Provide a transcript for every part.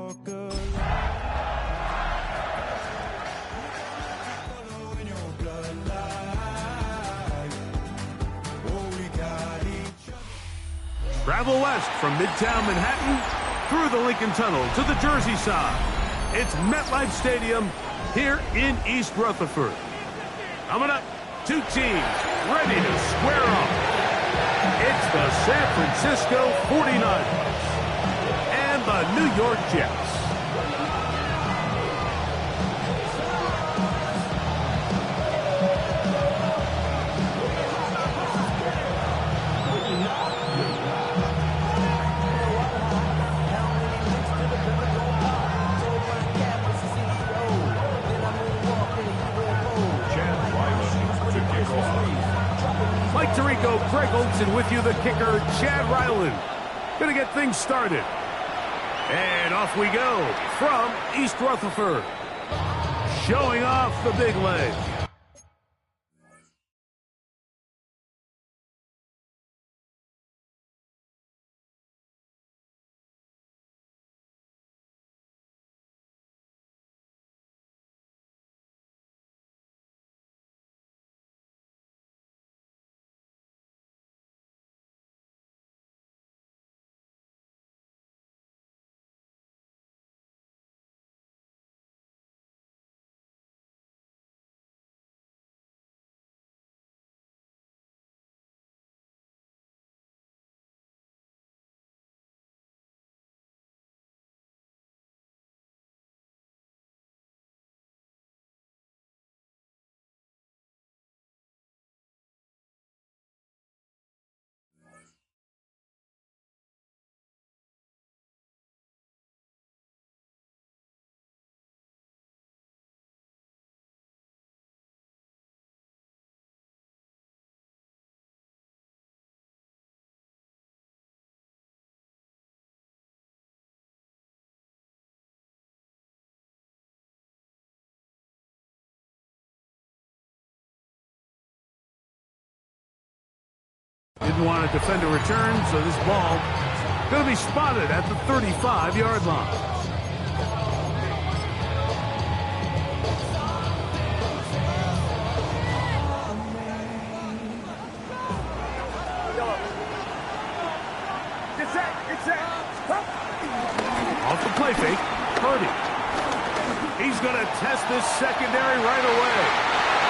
Travel west from Midtown Manhattan through the Lincoln Tunnel to the Jersey side. It's MetLife Stadium here in East Rutherford. Coming up, two teams ready to square off. It's the San Francisco 49ers and the New York Jets. Mike Tirico, Greg Olson with you, the kicker, Chad Ryland. Gonna get things started. And off we go from East Rutherford. Showing off the big leg. Didn't want a defender return, so this ball going to be spotted at the 35-yard line. Off the play fake, Purdy. He's going to test this secondary right away.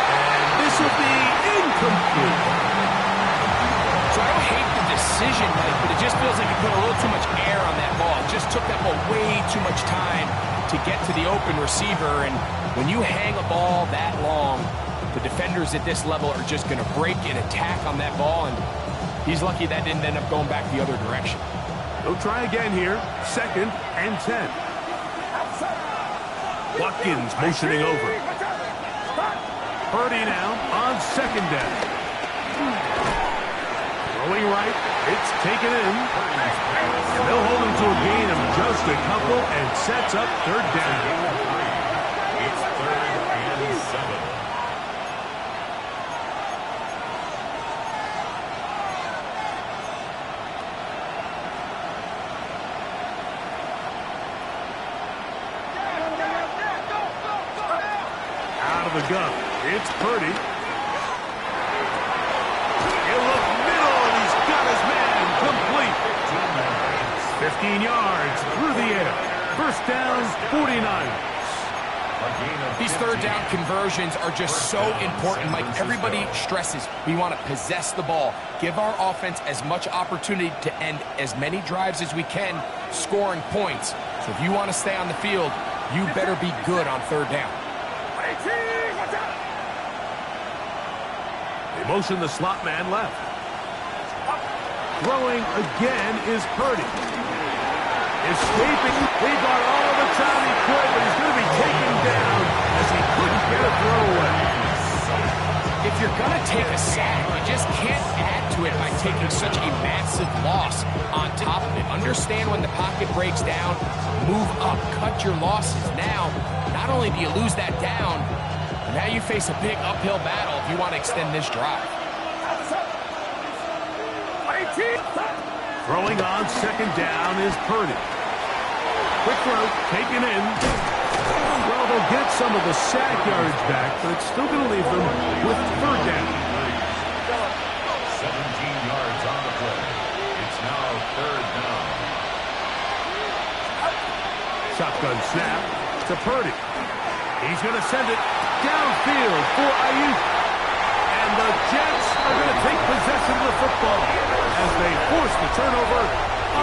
And this will be incomplete. So I don't hate the decision, Mike, but it just feels like he put a little too much air on that ball. It just took that ball way too much time to get to the open receiver. And when you hang a ball that long, the defenders at this level are just going to break and attack on that ball. And he's lucky that didn't end up going back the other direction. They'll try again here. 2nd and 10. Watkins motioning over. Purdy now on 2nd down. Throwing right, it's taken in. And they'll hold him to a gain of just a couple and sets up 3rd down. It's 3rd and 7. Out of the gun, it's Purdy. 15 yards through the air. 1st down, 49ers. These 3rd down conversions are just so important, Mike. Everybody stresses we want to possess the ball, give our offense as much opportunity to end as many drives as we can, scoring points. So if you want to stay on the field, you better be good on 3rd down. They motion the slot man left. Throwing again is Purdy. Escaping. He got all the time he could, but he's going to be taken down as he couldn't get a throw away. If you're going to take a sack, you just can't add to it by taking such a massive loss on top of it. Understand when the pocket breaks down, move up, cut your losses. Now, not only do you lose that down, but now you face a big uphill battle if you want to extend this drive. Throwing on 2nd down is Purdy. Quick throw, taken in. Well, they'll get some of the sack yards back, but it's still going to leave them with third down. 17 yards on the play. It's now third down. Shotgun snap to Purdy. He's going to send it downfield for Ayuk. And the Jets are going to take possession of the football as they force the turnover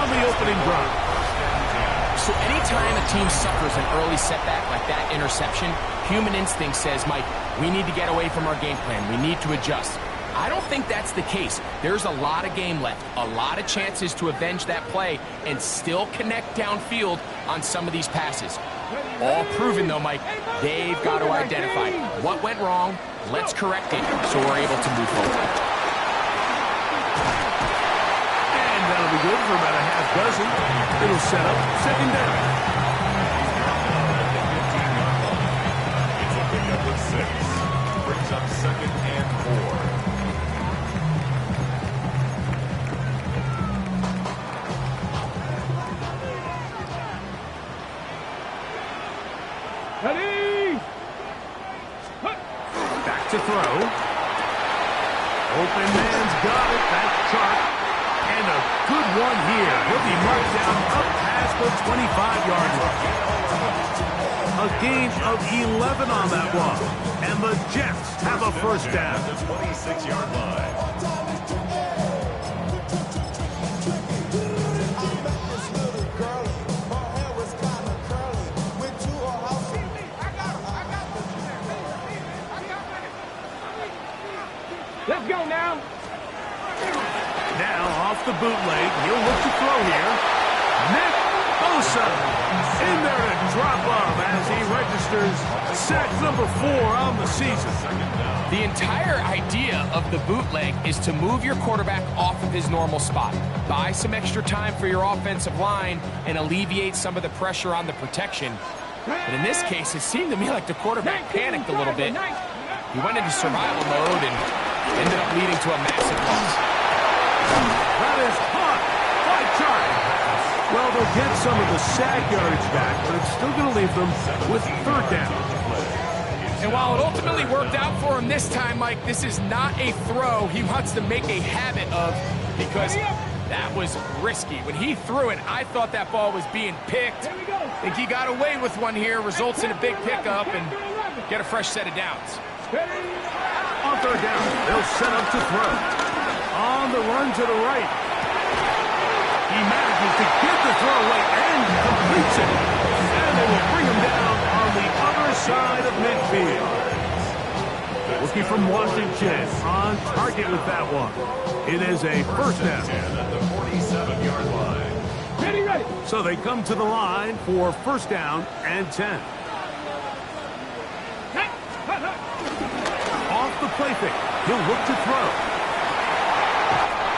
on the opening drive. So anytime a team suffers an early setback like that interception, human instinct says, Mike, we need to get away from our game plan. We need to adjust. I don't think that's the case. There's a lot of game left, a lot of chances to avenge that play and still connect downfield on some of these passes. All proven, though, Mike, they've got to identify what went wrong, let's correct it so we're able to move forward. And that'll be good for about a half dozen. It'll set up second down. It's a pickup of 6. Brings up second and 4. Ready! Back to throw. Open man's got it. That's Chark. And a good one here. He'll be marked down up past the 25-yard line. A gain of 11 on that one. And the Jets have a first down. At the 26-yard line. Let's go now. Now off the bootleg. He'll look to throw here. Nick Bosa in there and drop bomb as he registers sack number 4 on the season. The entire idea of the bootleg is to move your quarterback off of his normal spot. Buy some extra time for your offensive line and alleviate some of the pressure on the protection. But in this case, it seemed to me like the quarterback panicked a little bit. He went into survival mode and ended up leading to a massive loss. That is hot by Chark. Well, they'll get some of the sack yardage back, but it's still going to leave them with third down. And while it ultimately worked out for him this time, Mike, this is not a throw he wants to make a habit of because that was risky. When he threw it, I thought that ball was being picked. I think he got away with one here, results in a big pickup, and get a fresh set of downs. On third down, they'll set up to throw. On the run to the right. He manages to get the throw away and completes it. And they will bring him down on the other side of midfield. Looking from Washington on target with that one. It is a first down. At the 47-yard line. Ready. So they come to the line for first down and 10. Off the play fake. He'll look to throw.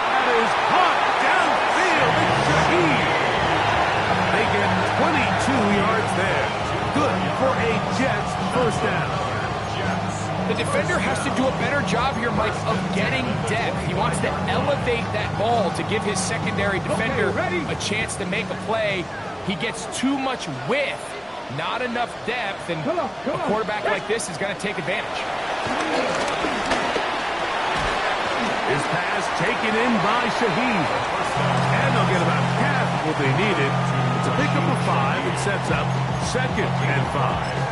That is hot downfield. It's Shaheed. They get 22 yards there. Good for a Jets first down. The defender has to do a better job here, Mike, of getting depth. He wants to elevate that ball to give his secondary defender a chance to make a play. He gets too much width, not enough depth, and a quarterback like this is going to take advantage. His pass taken in by Shaheed. And they'll get about half of what they needed. It's a pickup of 5. It sets up second and 5.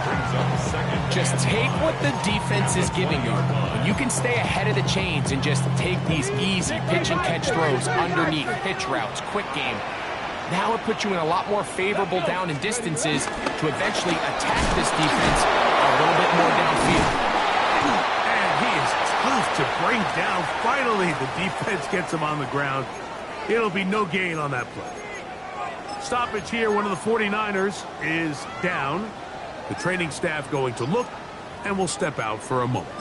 Just take what the defense is giving you. When you can stay ahead of the chains and just take these easy pitch and catch throws underneath, pitch routes, quick game, now it puts you in a lot more favorable down and distances to eventually attack this defense a little bit more downfield. And he is tough to bring down. Finally, the defense gets him on the ground. It'll be no gain on that play. Stoppage here. One of the 49ers is down. The training staff going to look, and will step out for a moment.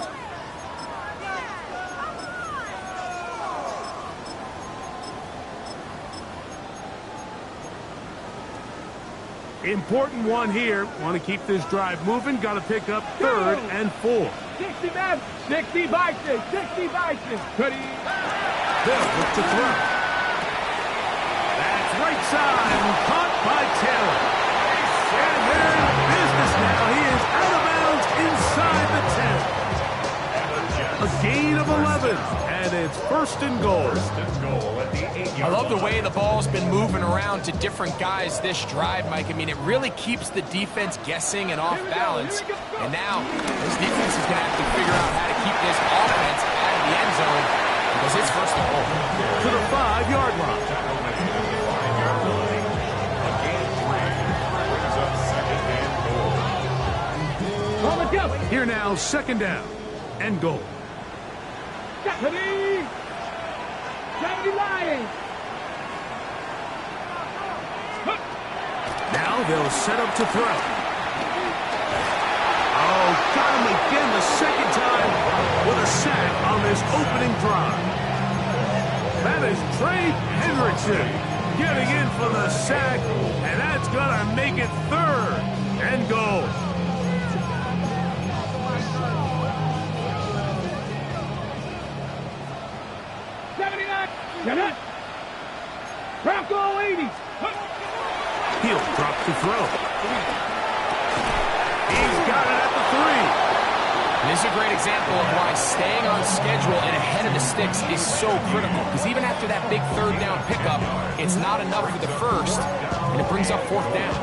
Important one here. Want to keep this drive moving. Got to pick up third and 4. 60 man, 60 by 6, 60 by 6. They'll look to throw. That's right side and caught by Taylor. It's first and goal. First and goal at the 8-yard line. I love the way the ball's been moving around to different guys this drive, Mike. I mean, it really keeps the defense guessing and off balance. And now, this defense is going to have to figure out how to keep this offense out of the end zone because it's first and goal. To the 5-yard line. Tackle at the 5-yard line. A gain 3 brings up second and goal. Here now, second down and goal. Deputy Lions. Now they'll set up to throw. Oh, got him again the second time with a sack on this opening drive. That is Trey Hendrickson getting in for the sack, and that's going to make it third and goal. Bronco 80. He'll drop to throw. He's got it at the 3. This is a great example of why staying on schedule and ahead of the sticks is so critical. Because even after that big third down pickup, it's not enough for the first, and it brings up fourth down.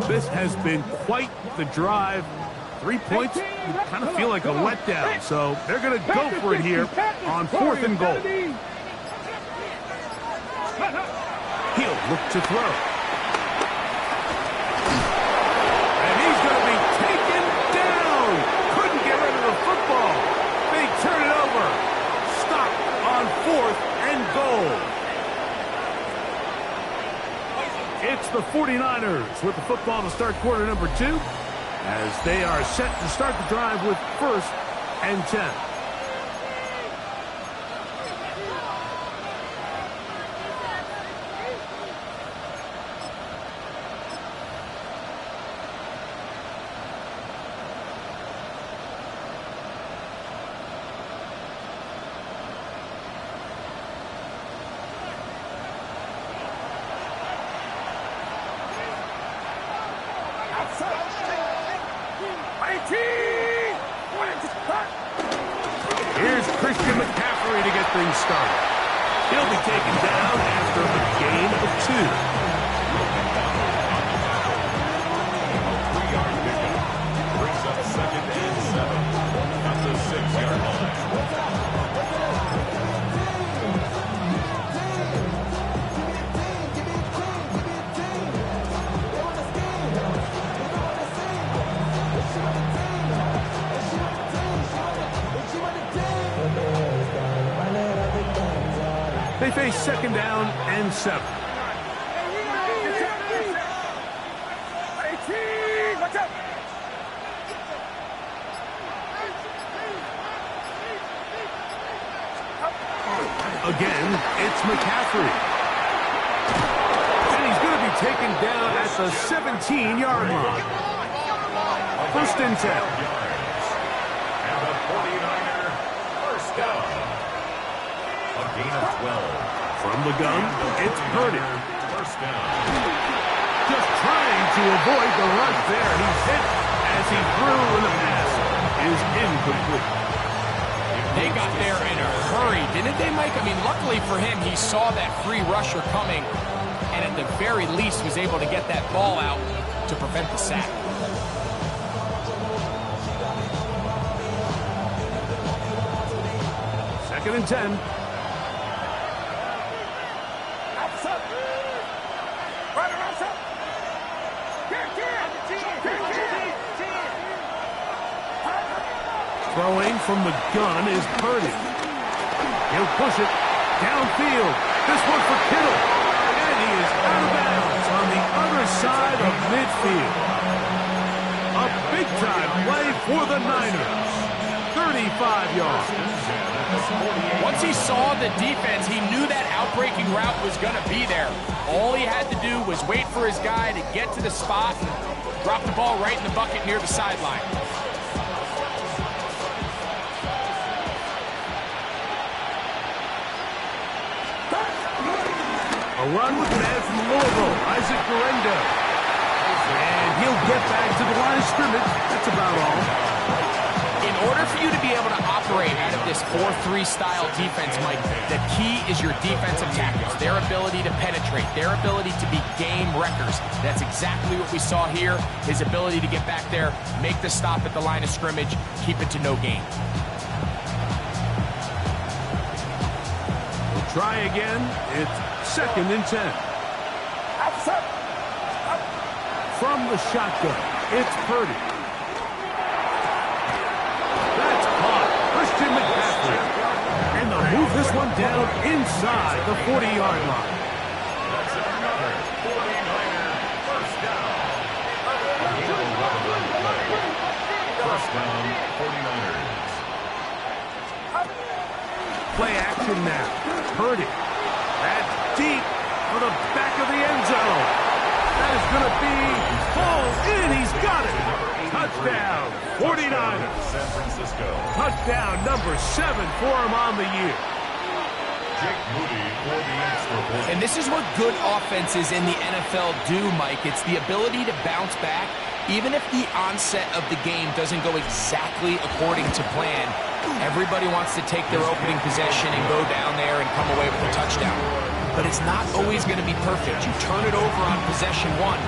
This has been quite the drive. 3 points, you kind of feel like a letdown. So they're going to go for it here on fourth and goal. He'll look to throw. And he's going to be taken down. Couldn't get rid of the football. They turn it over. Stop on fourth and goal. It's the 49ers with the football to start quarter number 2 as they are set to start the drive with first and 10. Here's Christian McCaffrey to get things started. He'll be taken down after a gain of 2. 3-yard pickup brings up second and 7 at the 6-yard line. They face second down and 7. Again, it's McCaffrey. And he's going to be taken down at the 17-yard line. First and 10. And the 49er first down. A gain of 12. From the gun, it's Purdy. First down. Just trying to avoid the rush there. He's hit as he threw, and the pass is incomplete. They got there in a hurry, didn't they, Mike? I mean, luckily for him, he saw that free rusher coming, and at the very least was able to get that ball out to prevent the sack. Second and 10. Throwing from the gun is Purdy. He'll push it downfield. This one for Kittle. And he is out of bounds on the other side of midfield. A big-time play for the Niners. 35 yards. Once he saw the defense, he knew that outbreaking route was going to be there. All he had to do was wait for his guy to get to the spot and Drop the ball right in the bucket near the sideline. A run with an man from Louisville, Isaac Guerrero. And he'll get back to the line of scrimmage. That's about all. In order for you to be able to operate out of this 4-3 style defense, Mike, the key is your defensive tackles, their ability to penetrate, their ability to be game wreckers. That's exactly what we saw here, his ability to get back there, make the stop at the line of scrimmage, keep it to no gain. We'll try again. It's 2nd and 10. From the shotgun, it's Purdy. That's caught. Christian McCaffrey. And they'll move this one down inside the 40-yard line. That's another 49er first down. First down, 49ers. Play action now. Purdy. That's deep for the back of the end zone. That is going to be pulled in. He's got it. Touchdown, 49ers. San Francisco. Touchdown number 7 for him on the year. Jake Moody for the extra point. And this is what good offenses in the NFL do, Mike. It's the ability to bounce back, even if the onset of the game doesn't go exactly according to plan. Everybody wants to take their opening possession and go down there and come away with a touchdown. But it's not always going to be perfect. You turn it over on possession 1.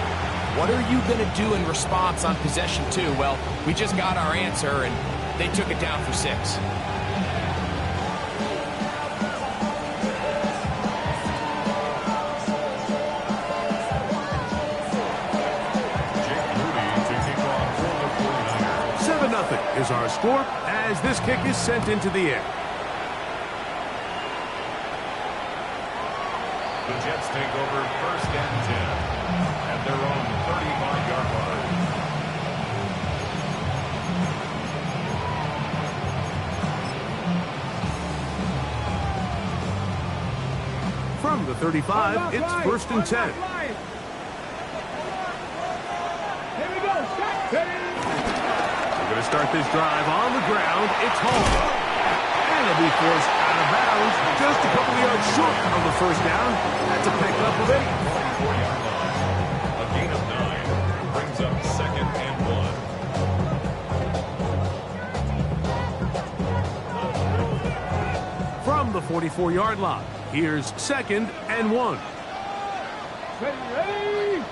What are you going to do in response on possession 2? Well, we just got our answer, and they took it down for 6. Jake Moody to kick off for the 49ers. 7-0 is our score as this kick is sent into the air. The Jets take over 1st and 10 at their own 35-yard line. From the 35, it's 1st and 10. Here we go. We're going to start this drive on the ground. It's home. And it'll be forced out of bounds just a couple yards short of the first down. That's a pickup of 8. 44-yard line. A gain of 9 brings up 2nd and 1. From the 44-yard line, here's 2nd and 1. Ready.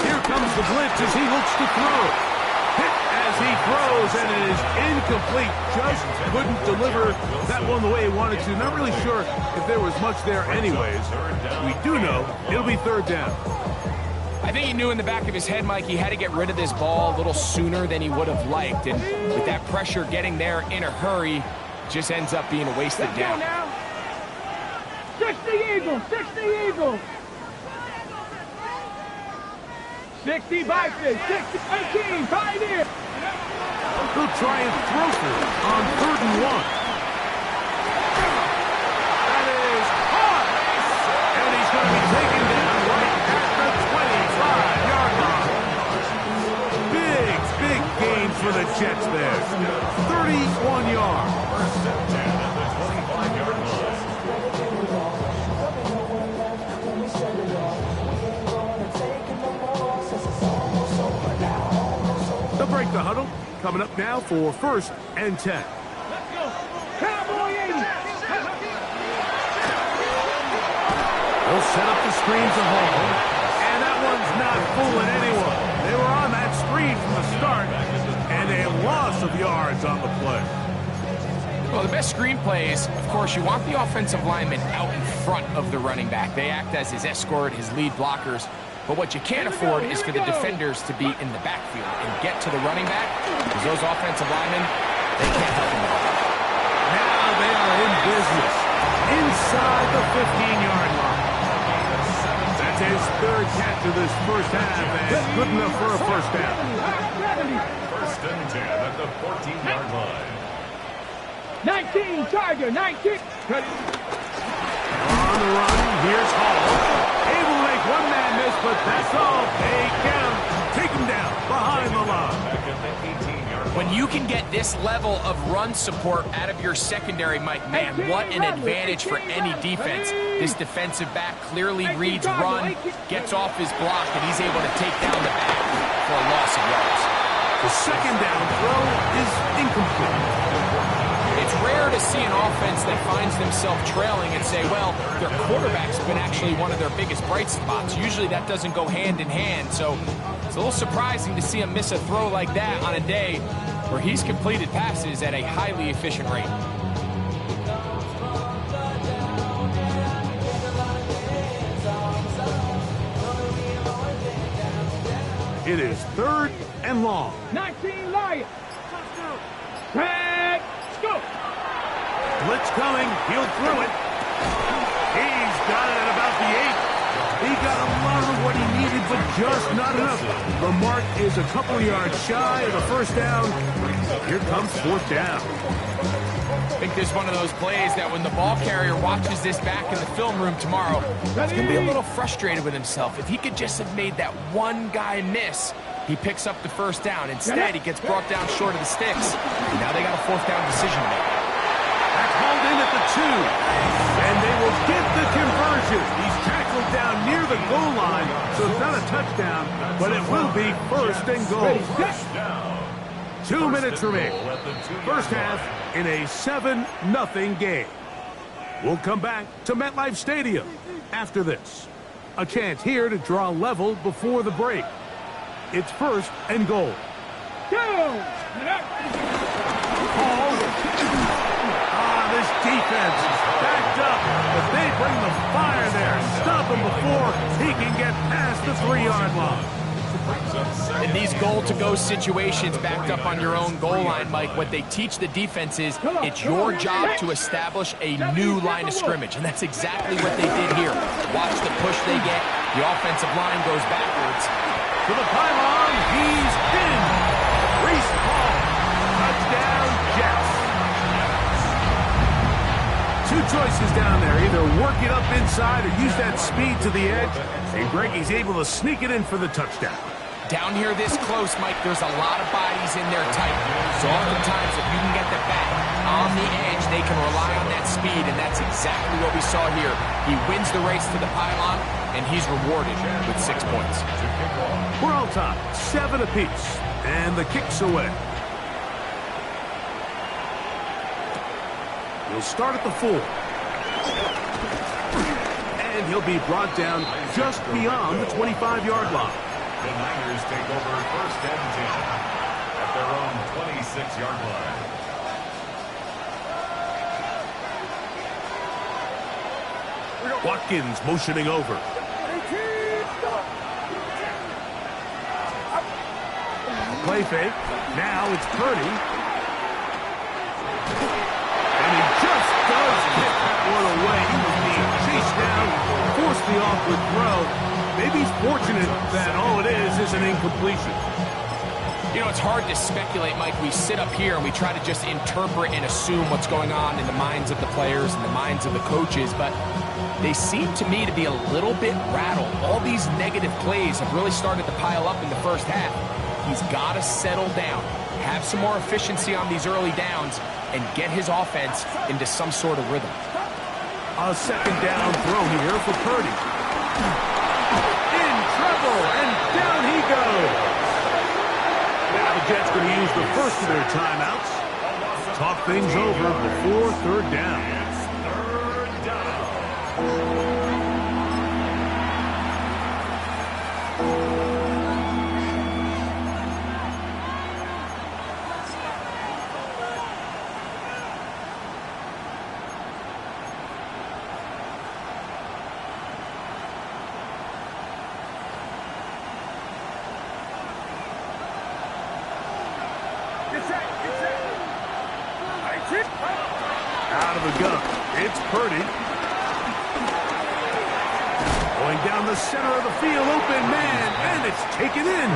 Here comes the blitz as he looks to throw. Hit as he throws, and it is incomplete. Just couldn't deliver that one the way he wanted to. Not really sure if there was much there anyways. We do know it'll be 3rd down. I think he knew in the back of his head, Mike, he had to get rid of this ball a little sooner than he would have liked. And with that pressure getting there in a hurry, just ends up being a wasted Let's go down. now. 60 Eagles. 60 Eagles. 60 Vikings. 60 18 Pioneer. He'll try and throw for it on 3rd and 1. That is hard. And he's going to be taken down right at the 25-yard line. Big gain for the Jets there. 31 yards. 1st and 10 at the 25-yard line. They'll break the huddle. Coming up now for 1st and 10. Let's go. Cowboy 80. They'll set up the screen to Hall. And that one's not fooling anyone. They were on that screen from the start. And a loss of yards on the play. Well, the best screen plays, of course, you want the offensive lineman out in front of the running back. They act as his escort, his lead blockers. But what you can't afford is for the defenders to be in the backfield and get to the running back, because those offensive linemen, they can't help him at all. Now they are in business inside the 15-yard line. That's his 3rd catch of this first half, and good enough for a first down. 1st and 10 at the 14-yard line. 19 Charger. 19. On the run, here's Hall. Able to make one man miss, but that's all. They count. take him down behind the line. Back at the 18-yard When line. you can get this level of run support out of your secondary, Mike, man, what an advantage for any defense. This defensive back clearly reads run, gets off his block, and he's able to take down the back for a loss of yards. The second down throw is incomplete. It's rare to see an offense that finds themselves trailing and say, well, their quarterback's been actually one of their biggest bright spots. Usually that doesn't go hand in hand, so it's a little surprising to see him miss a throw like that on a day where he's completed passes at a highly efficient rate. It is 3rd and long. 19 Lions. Red, scoop. Blitz coming. He'll throw it. He's got it at about the 8. He got a lot of what he needed, but just not enough. The mark is a couple of yards shy of the first down. Here comes 4th down. I think this is one of those plays that when the ball carrier watches this back in the film room tomorrow, he's going to be a little frustrated with himself. If he could just have made that one guy miss, he picks up the first down. Instead, he gets brought down short of the sticks. And now they got a 4th down decision to make. That's hauled in at the 2. And they will get the conversion. He's tackled down near the goal line, so it's not a touchdown, but it will be 1st and goal. 2 minutes remaining. First half in a 7-0 game. We'll come back to MetLife Stadium after this. A chance here to draw level before the break. It's 1st and goal. This defense backed up, but they bring the fire there. Stop him before he can get past the 3-yard line. In these goal-to-go situations backed up on your own goal line, Mike, what they teach the defense is it's your job to establish a new line of scrimmage, and that's exactly what they did here. Watch the push they get. The offensive line goes backwards. To the pylon, he's in. Reese Hall, touchdown Jets. 2 choices down there. Either work it up inside or use that speed to the edge, and Greggy's able to sneak it in for the touchdown. Down here this close, Mike, there's a lot of bodies in there tight. So oftentimes, if you can get the back on the edge, they can rely on that speed, and that's exactly what we saw here. He wins the race to the pylon, and he's rewarded with 6 points. We're all tied, 7 apiece, and the kick's away. He'll start at the 4. And he'll be brought down just beyond the 25-yard line. The Niners take over 1st and 10 at their own 26-yard line. Watkins motioning over. Play fake. Now it's Purdy. And he just does kick that one away. He was being chased down, forced the awkward throw. Maybe he's fortunate that all it is an incompletion. You know, it's hard to speculate, Mike. We sit up here and we try to just interpret and assume what's going on in the minds of the players and the minds of the coaches, but they seem to me to be a little bit rattled. All these negative plays have really started to pile up in the first half. He's got to settle down, have some more efficiency on these early downs, and get his offense into some sort of rhythm. A 2nd down throw here for Purdy. In trouble, and down he goes. Now the Jets going to use the first of their timeouts. Talk things over before 3rd down. It's 3rd down. Out of the gun, it's Purdy. Going down the center of the field, open man, and it's taken in.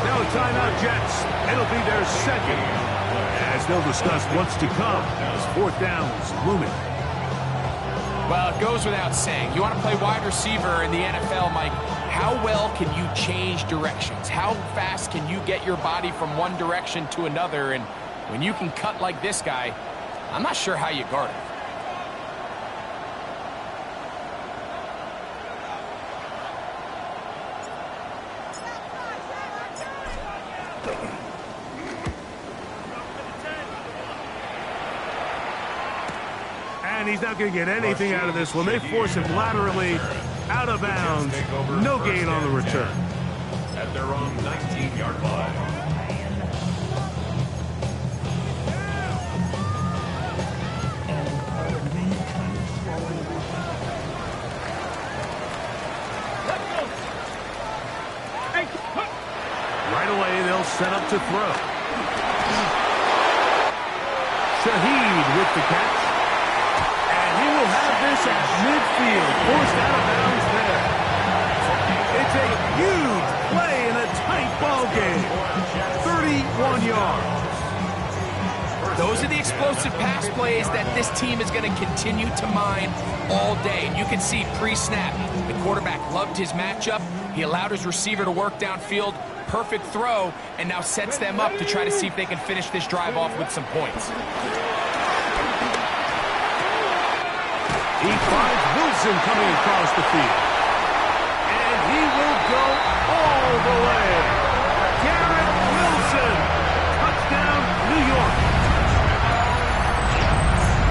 Now a timeout, Jets. It'll be their 2nd. As they'll discuss what's to come as 4th down is looming. Well, it goes without saying. You want to play wide receiver in the NFL, Mike, how well can you change directions? How fast can you get your body from one direction to another? And when you can cut like this guy, I'm not sure how you guard him. And he's not going to get anything out of this one. They force him laterally out of bounds. No gain on the return. At their own 19-yard line. Right away, they'll set up to throw. Shaheed with the catch. And he will have this at midfield. Forced out of bounds there. It's a huge play in a tight ball game. 31 yards. Those are the explosive pass plays that this team is going to continue to mine all day. And you can see pre-snap, the quarterback loved his matchup. He allowed his receiver to work downfield. Perfect throw, and now sets them up to try to see if they can finish this drive off with some points. He finds Wilson coming across the field. And he will go all the way. Garrett Wilson. Touchdown, New York.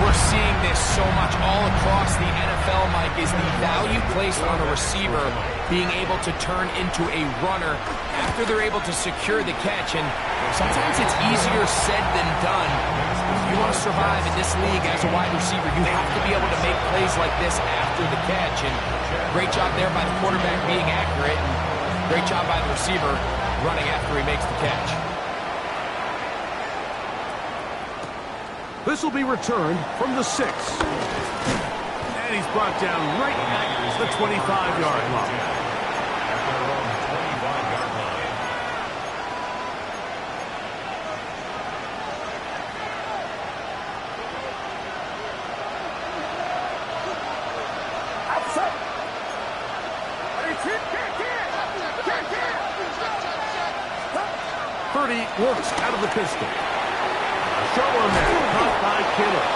We're seeing this so much all across the NFL, Mike, is the value placed on a receiver being able to turn into a runner after they're able to secure the catch. And sometimes it's easier said than done. If you want to survive in this league as a wide receiver, you have to be able to make plays like this after the catch. And great job there by the quarterback being accurate. And great job by the receiver running after he makes the catch. This will be returned from the 6. And he's brought down right at the 25-yard line. At their own 25-yard line. Purdy works out of the pistol. Short one there, caught by Kittle.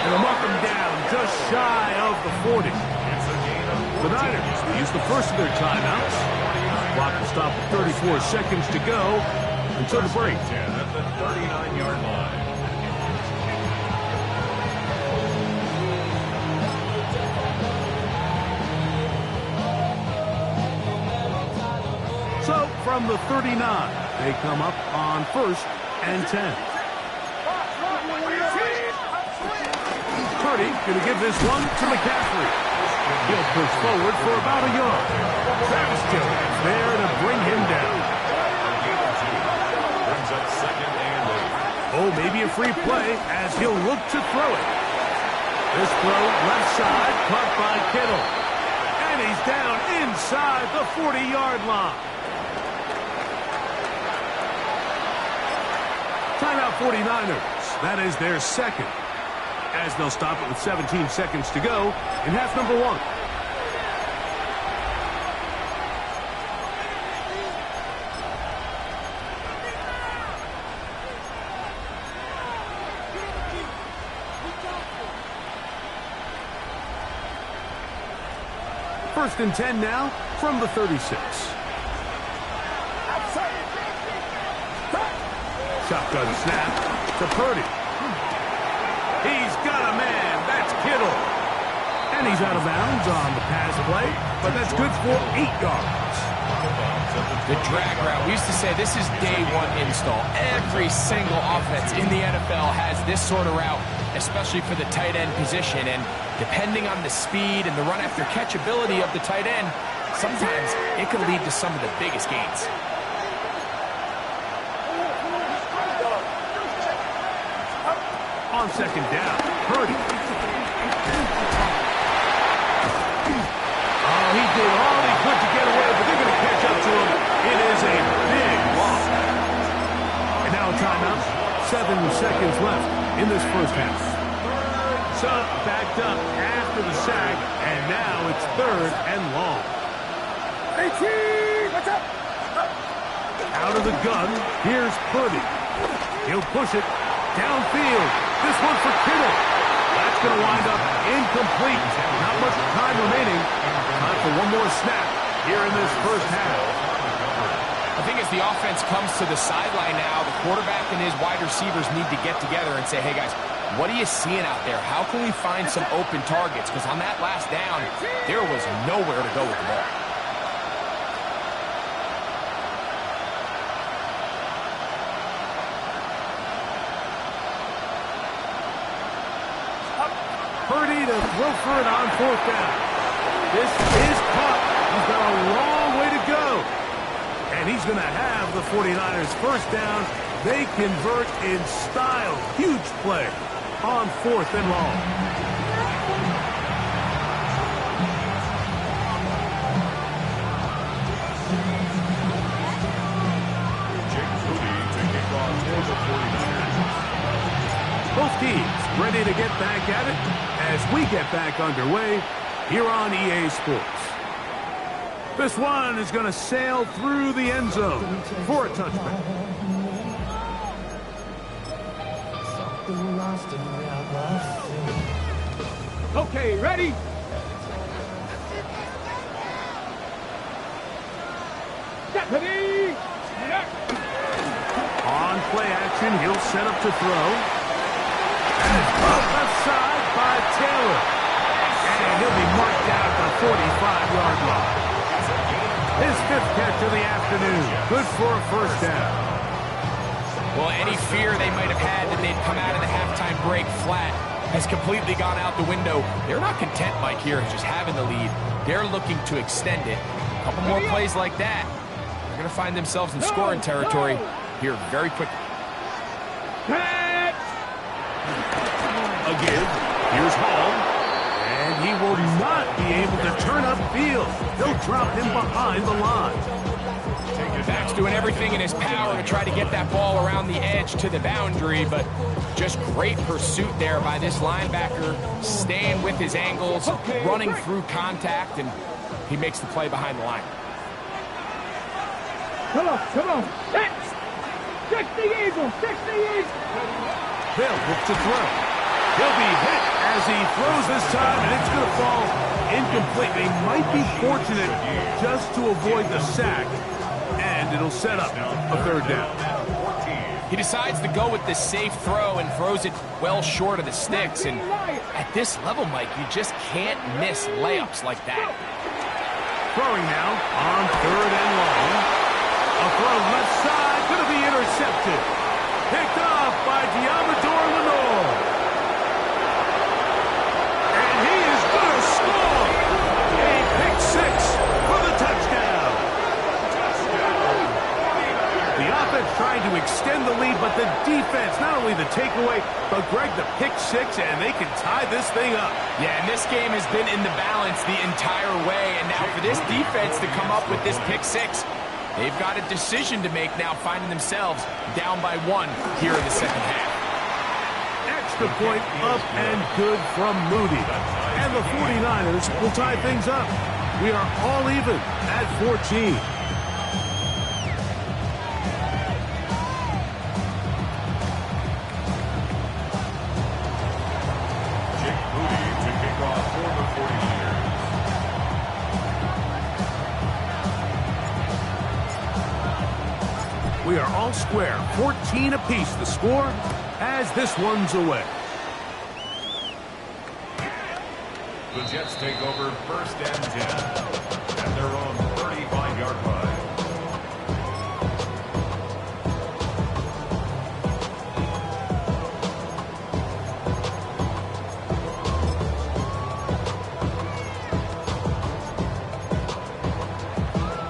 And they'll mark him down just shy of the 40. The Niners will use the first of their timeouts. Clock will stop with 34 seconds to go until the break. At the 39-yard line. So from the 39, they come up on 1st and 10. Purdy going to give this one to McCaffrey. He'll push forward for about a yard. Travis Jones there to bring him down. Brings up 2nd and 8. Oh, maybe a free play as he'll look to throw it. This throw left side caught by Kittle. And he's down inside the 40-yard line. Timeout 49ers. That is their second. As they'll stop it with 17 seconds to go in half number 1. First and 10 now from the 36. Shotgun snap to Purdy. He's got a man. That's Kittle. And he's out of bounds on the pass play, but that's good for 8 yards. The drag route. We used to say this is day one install. Every single offense in the NFL has this sort of route, especially for the tight end position. And depending on the speed and the run after catch ability of the tight end, sometimes it can lead to some of the biggest gains. On second down, Purdy. Oh, he did all he could to get away, but they're going to catch up to him. It is a big loss. And now a timeout. 7 seconds left in this first half. So backed up after the sack, and now it's 3rd and long. Out of the gun, here's Purdy. He'll push it downfield. This one for Kittle. That's going to wind up incomplete. Not much time remaining. Time for one more snap here in this first half. I think as the offense comes to the sideline now, the quarterback and his wide receivers need to get together and say, hey, guys, what are you seeing out there? How can we find some open targets? Because on that last down, there was nowhere to go with the ball. Purdy to throw for it on fourth down. This is caught. He's got a long way to go. And he's going to have the 49ers first down. They convert in style. Huge play on fourth and long. Jake Moody to kick off for the 49ers. Both teams ready to get back at it as we get back underway here on EA Sports. This one is going to sail through the end zone for a touchback. Okay, ready? Deputy! On play action, he'll set up to throw. And it's pumped left side by Taylor. And he'll be marked down at the 45-yard line. His fifth catch of the afternoon. Good for a first down. Well, any fear they might have had that they'd come out of the halftime break flat has completely gone out the window. They're not content, Mike, here just having the lead. They're looking to extend it. A couple more plays like that. They're going to find themselves in scoring territory here very quickly. Again, here's Hall. And he will not be able to turn upfield. They'll drop him behind the line. Back's doing everything in his power to try to get that ball around the edge to the boundary, but just great pursuit there by this linebacker, staying with his angles, running through contact, and he makes the play behind the line. Come on. Hit! 60 Eagles! They'll look to throw. He'll be hit as he throws this time, and it's going to fall incomplete. They might be fortunate just to avoid the sack, and it'll set up a third down. He decides to go with the safe throw and throws it well short of the sticks, and at this level, Mike, you just can't miss layups like that. Throwing now on third and long. A throw left side, going to be intercepted. Picked off by Diamador Lenore. And he is going to score. A pick six for the touchdown. The offense trying to extend the lead, but the defense, not only the takeaway, but Greg, the pick six, and they can tie this thing up. Yeah, and this game has been in the balance the entire way, and now for this defense to come up with this pick six, they've got a decision to make now, finding themselves down by one here in the second half. Extra point up and good from Moody. And the 49ers will tie things up. We are all even at 14. Jake Moody to kick off for the 49ers. We are all square, 14 apiece the score as this one's away. The Jets take over first and 10 at their own 35-yard line.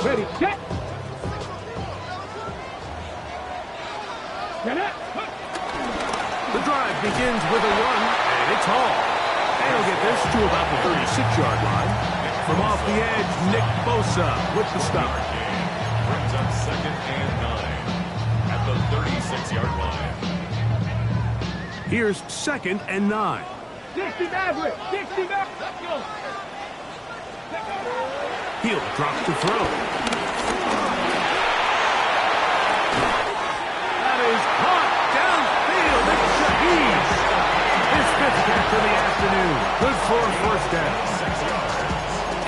Ready, set! The drive begins with a run, and it's Hall. And he'll get this to about the 36-yard line. From off the edge, Nick Bosa with the stop. Brings up second and 9 at the 36-yard line. Here's second and 9. 60 Maverick! 60 Maverick! Let's go! He'll drop to throw. That is caught downfield. It's Shaheed. His fifth catch of the afternoon. Good for a first down.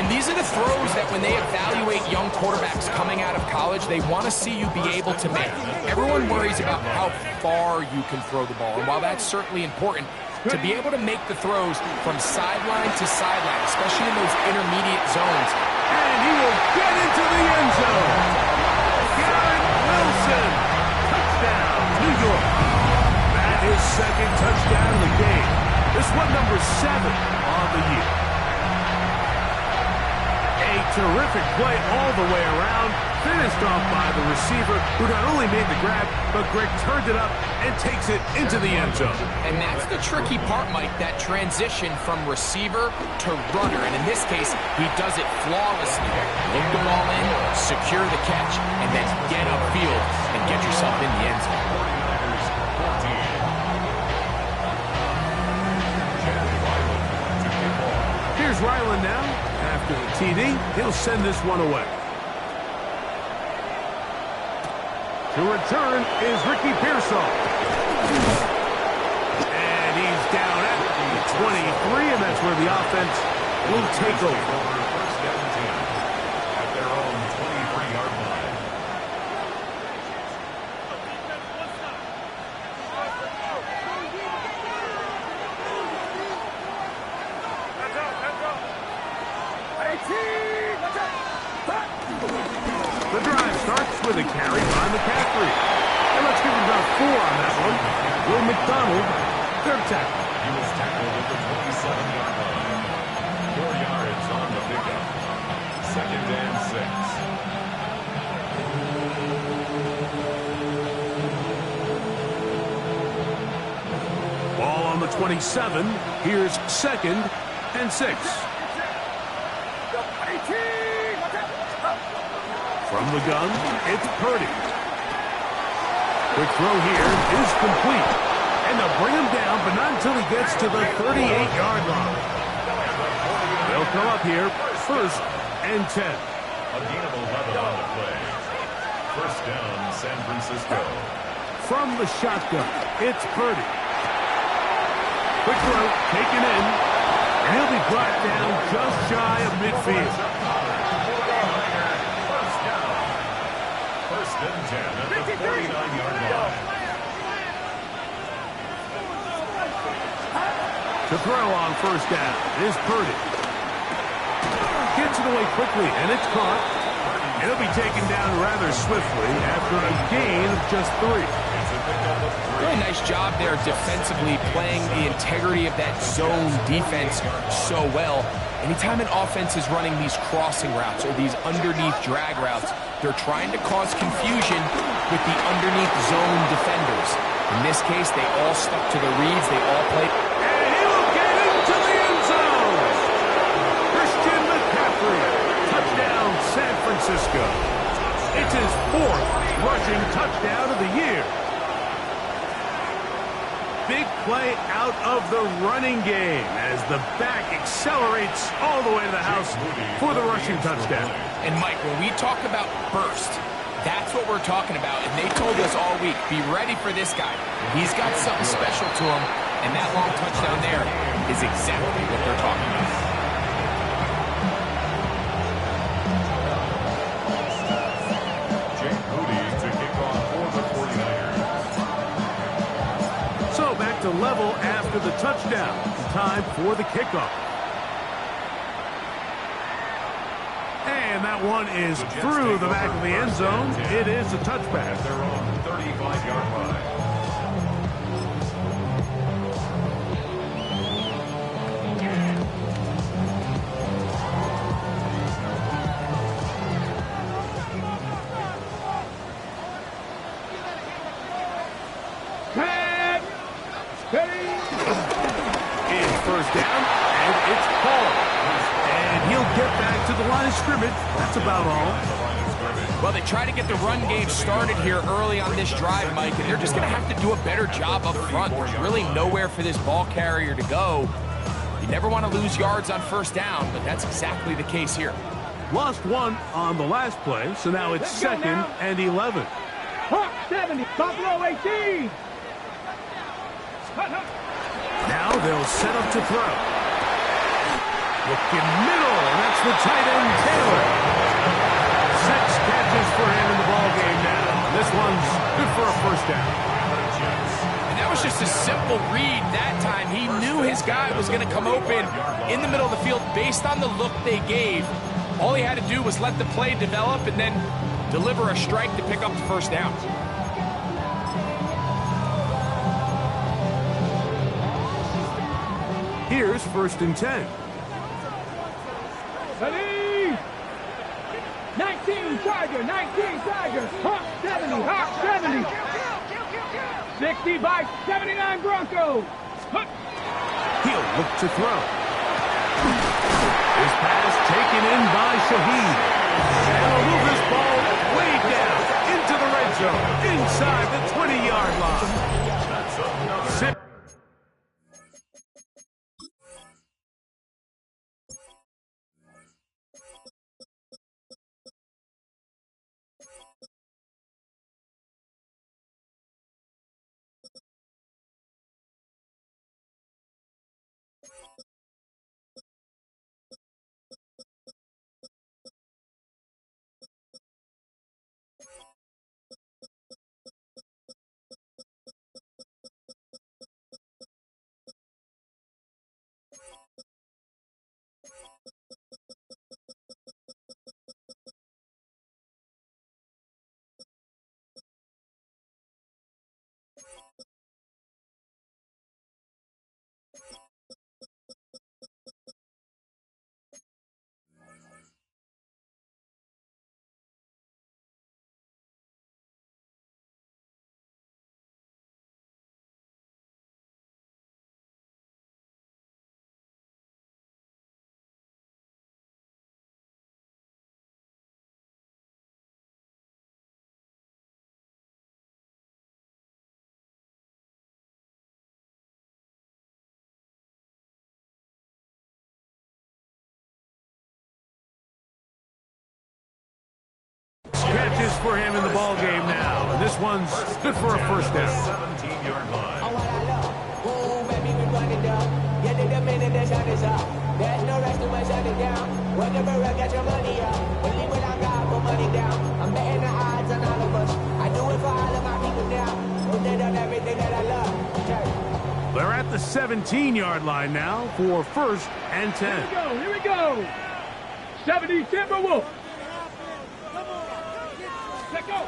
And these are the throws that when they evaluate young quarterbacks coming out of college, they want to see you be able to make. Everyone worries about how far you can throw the ball. And while that's certainly important, to be able to make the throws from sideline to sideline, especially in those intermediate zones. And he will get into the end zone. Garrett Wilson. Touchdown, New York. That is second touchdown of the game. This one number 7 on the year. A terrific play all the way around, finished off by the receiver, who not only made the grab, but Greg turned it up and takes it into the end zone. And that's the tricky part, Mike, that transition from receiver to runner. And in this case, he does it flawlessly. Look the ball in, secure the catch, and then get upfield and get yourself in the end zone. Here's Ryland now. After the TD, he'll send this one away. To return is Ricky Pearsall. And he's down at the 23, and that's where the offense will take over. First down 10 at their own 23-yard line. The drive starts with a carry by McCaffrey. And let's give him about 4 on that one. Will McDonald, third tackle. He was tackled at the 27-yard line. 4 yards on the pickup. Second and 6. Ball on the 27. Here's second and 6. From the gun, it's Purdy. Quick throw here is complete. And they'll bring him down, but not until he gets to the 38-yard line. They'll come up here, first and 10. A gain of 11 on the play. First down, San Francisco. From the shotgun, it's Purdy. Quick throw, taken in, and he'll be brought down just shy of midfield. First and 10 at the 49-yard line. To throw on first down is Purdy. Gets it away quickly, and it's caught. It'll be taken down rather swiftly after a gain of just 3. Really nice job there defensively, playing the integrity of that zone defense so well. Anytime an offense is running these crossing routes or these underneath drag routes, they're trying to cause confusion with the underneath zone defenders. In this case, they all stuck to the reads. They all played. And he will get into the end zone. Christian McCaffrey. Touchdown, San Francisco. It's his 4th rushing touchdown of the year. Big play out of the running game as the back accelerates all the way to the house for the rushing touchdown. And Mike, when we talk about burst, that's what we're talking about. And they told us all week, be ready for this guy. He's got something special to him, and that long touchdown there is exactly what they're talking about. To level after the touchdown. Time for the kickoff. And that one is through the back of the end zone. It is a touchback. At their own 35-yard line. First down, and it's Paul. And he'll get back to the line of scrimmage. That's about all. Well, they try to get the run game started here early on this drive, Mike, and they're just going to have to do a better job up front. There's really nowhere for this ball carrier to go. You never want to lose yards on first down, but that's exactly the case here. Lost one on the last play, so now it's second and 11. Hawk 70, Buffalo 18. Now they'll set up to throw. Looking middle, and that's the tight end, Taylor. 6 catches for him in the ball game now. This one's good for a first down. And that was just a simple read that time. He knew his guy was going to come open in the middle of the field based on the look they gave. All he had to do was let the play develop and then deliver a strike to pick up the first down. Here's first and 10. Ready? 19 Tiger, 19 Tiger. Hawk 70, Hawk 70. 60 by 79 Broncos. He'll look to throw. His pass taken in by Shaheed. And he'll move this ball way down into the red zone, inside the 20-yard line. Catches for him in the ball game now. And this one's good for a first down. 17-yard line. There's no rest to my shut it down. Whatever I get your money up. Believe what I got, put money down. I'm betting the odds on all of us. I do it for all of my people now. Put that on everything that I love. Okay. They're at the 17-yard line now for first and 10. Here we go. 70 Timberwolves. Let's go.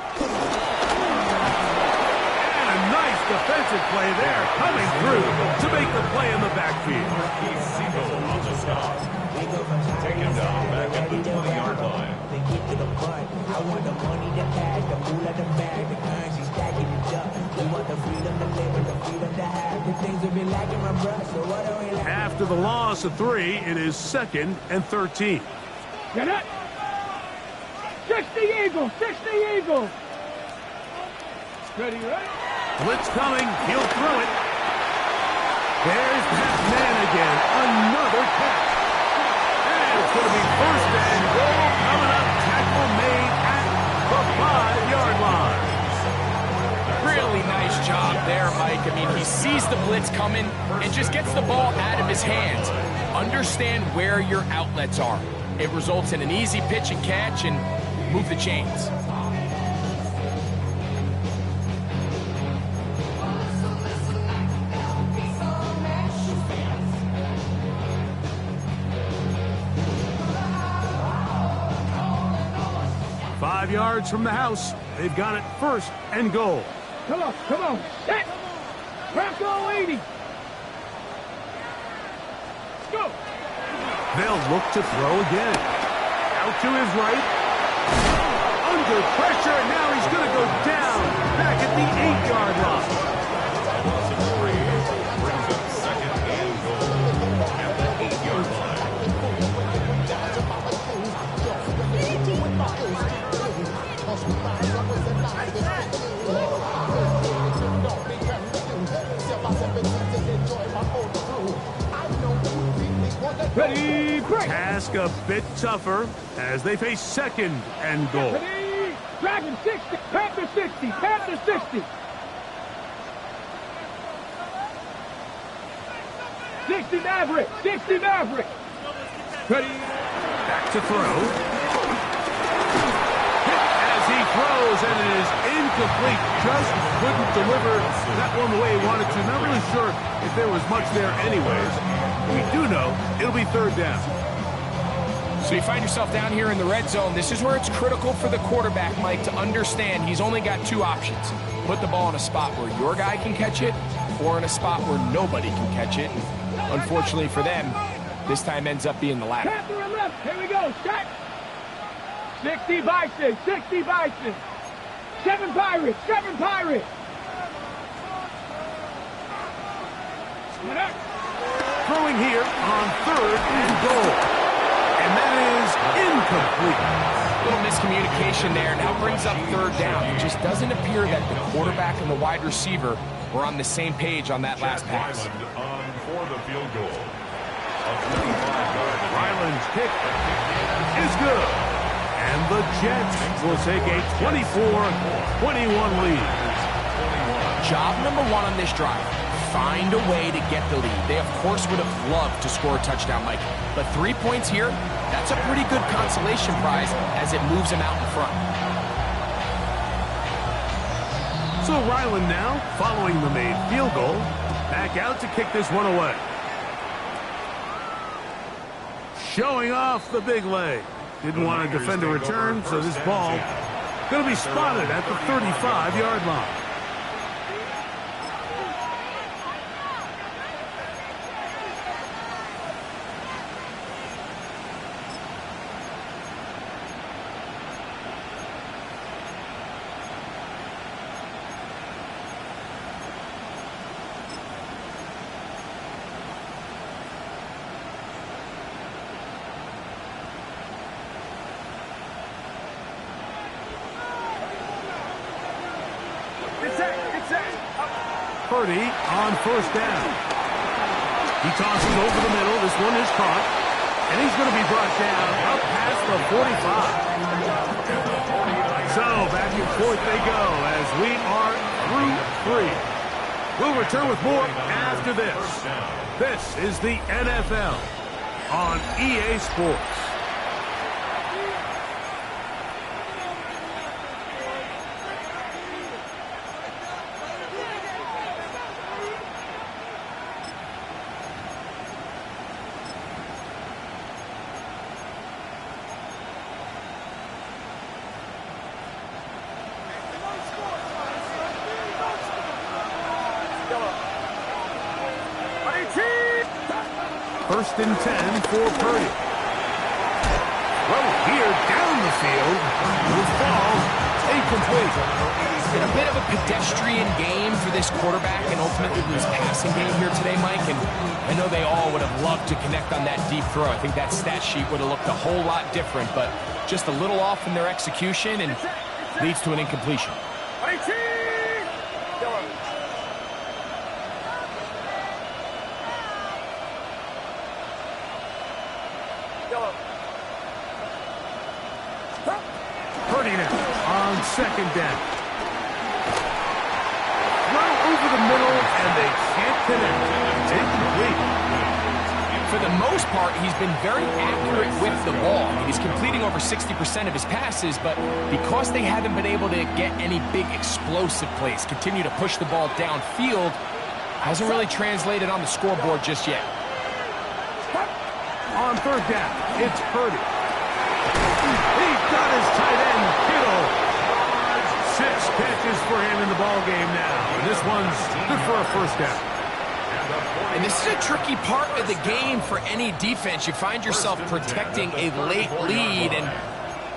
And a nice defensive play there coming through to make the play in the backfield. Keith Siegel on the stop. Take him down back at the 20-yard line. They get to the part. I want the money, the cash, the pool of the bag, the currency stacking it up. We want the freedom to live and the freedom to have. The things will be lacking my brush, so what are we like? After the loss of 3, it is second and 13. Get it. 60 Eagles, 60 Eagles. Ready, right? Blitz coming. He'll throw it. There's that man again. Another catch. And it's going to be first and goal coming up. Tackle made at the 5-yard line. Really nice job there, Mike. I mean, he sees the blitz coming and just gets the ball out of his hands. Understand where your outlets are. It results in an easy pitch and catch and move the chains. Five yards from the house. They've got it first and goal. Come on. Set. Bronco 80. Let's go. They'll look to throw again. Out to his right. Under pressure, and now he's going to go down back at the 8-yard line. Loss of 3 brings up second and goal at the 8-yard line. Ready, break. Task a bit tougher as they face second and goal. Ready, Dragon 60, Panther 60, Panther 60. 60 Maverick, 60 Maverick. Ready. Back to throw. Hit as he throws, and it is incomplete. Just couldn't deliver that one the way he wanted to. Not really sure if there was much there anyways. We do know it'll be third down. So you find yourself down here in the red zone. This is where it's critical for the quarterback, Mike, to understand he's only got two options. Put the ball in a spot where your guy can catch it, or in a spot where nobody can catch it. Unfortunately for them, this time ends up being the latter. Panther and left. Here we go. Shot. 60 Bison, 60 Bison. 7 Pirates, 7 Pirates. Throwing here on third and goal. And that is incomplete. Little miscommunication there. Now brings up third down. It just doesn't appear that the quarterback and the wide receiver were on the same page on that last pass. On for the field goal. Ryland's kick is good. And the Jets will take a 24-21 lead. Job number one on this drive. Find a way to get the lead. They, of course, would have loved to score a touchdown, Mike. But 3 points here, that's a pretty good consolation prize as it moves them out in front. So Ryland now, following the made field goal, back out to kick this one away. Showing off the big leg. Didn't want to defend a return, so this ball going to be spotted at the 35-yard line. Purdy on first down. He tosses over the middle. This one is caught. And he's going to be brought down up past the 45. So back and forth they go as we are through 3. We'll return with more after this. This is the NFL on EA Sports. First and 10 for Purdy. Well, here down the field, will fall incomplete. It's been a bit of a pedestrian game for this quarterback and ultimately this passing game here today, Mike. And I know they all would have loved to connect on that deep throw. I think that stat sheet would have looked a whole lot different, but just a little off in their execution and leads to an incompletion. Purdy now on second down. Throw over the middle, and they can't connect. Incomplete. For the most part, he's been very accurate with the ball. I mean, he's completing over 60% of his passes, but because they haven't been able to get any big explosive plays, continue to push the ball downfield, hasn't really translated on the scoreboard just yet. On third down, it's Purdy. He got his tight end, Kittle. 6 catches for him in the ball game now. And this one's good for a first down. And this is a tricky part of the game for any defense. You find yourself protecting a late lead, and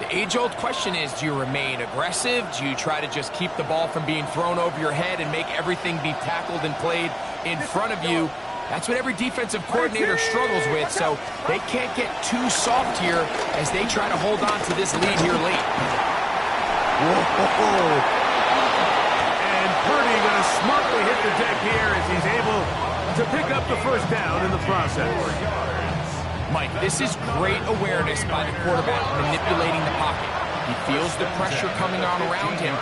the age-old question is, do you remain aggressive? Do you try to just keep the ball from being thrown over your head and make everything be tackled and played in front of you? That's what every defensive coordinator struggles with, so they can't get too soft here as they try to hold on to this lead here late. Whoa. And Purdy going to smartly hit the deck here as he's able to pick up the first down in the process. Mike, this is great awareness by the quarterback manipulating the pocket. He feels the pressure coming on around him,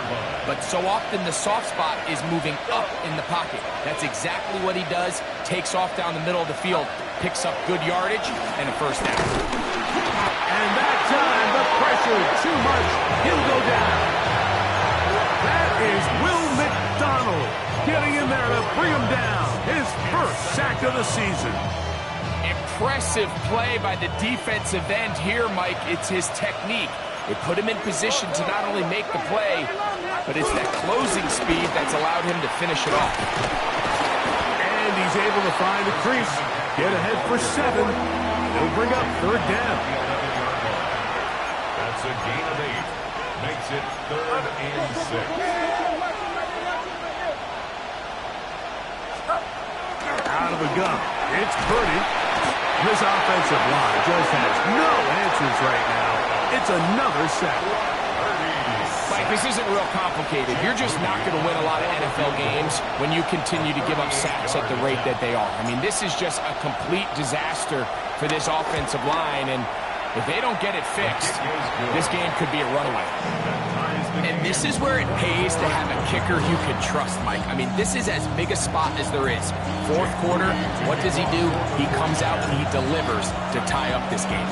but so often the soft spot is moving up in the pocket. That's exactly what he does. Takes off down the middle of the field, picks up good yardage, and a first down. And that time, the pressure too much. He'll go down. That is Will McDonald getting in there to bring him down. His first sack of the season. Impressive play by the defensive end here, Mike. It's his technique. It put him in position to not only make the play, but it's that closing speed that's allowed him to finish it off. And he's able to find a crease. Get ahead for 7. He'll bring up third down. That's a gain of 8. Makes it 3rd and 6. Out of the gun. It's Purdy. This offensive line just has no answers right now. It's another sack. Mike, this isn't real complicated. You're just not going to win a lot of NFL games when you continue to give up sacks at the rate that they are. I mean, this is just a complete disaster for this offensive line, and if they don't get it fixed, this game could be a runaway. And this is where it pays to have a kicker you can trust, Mike. I mean, this is as big a spot as there is. Fourth quarter, what does he do? He comes out and he delivers to tie up this game.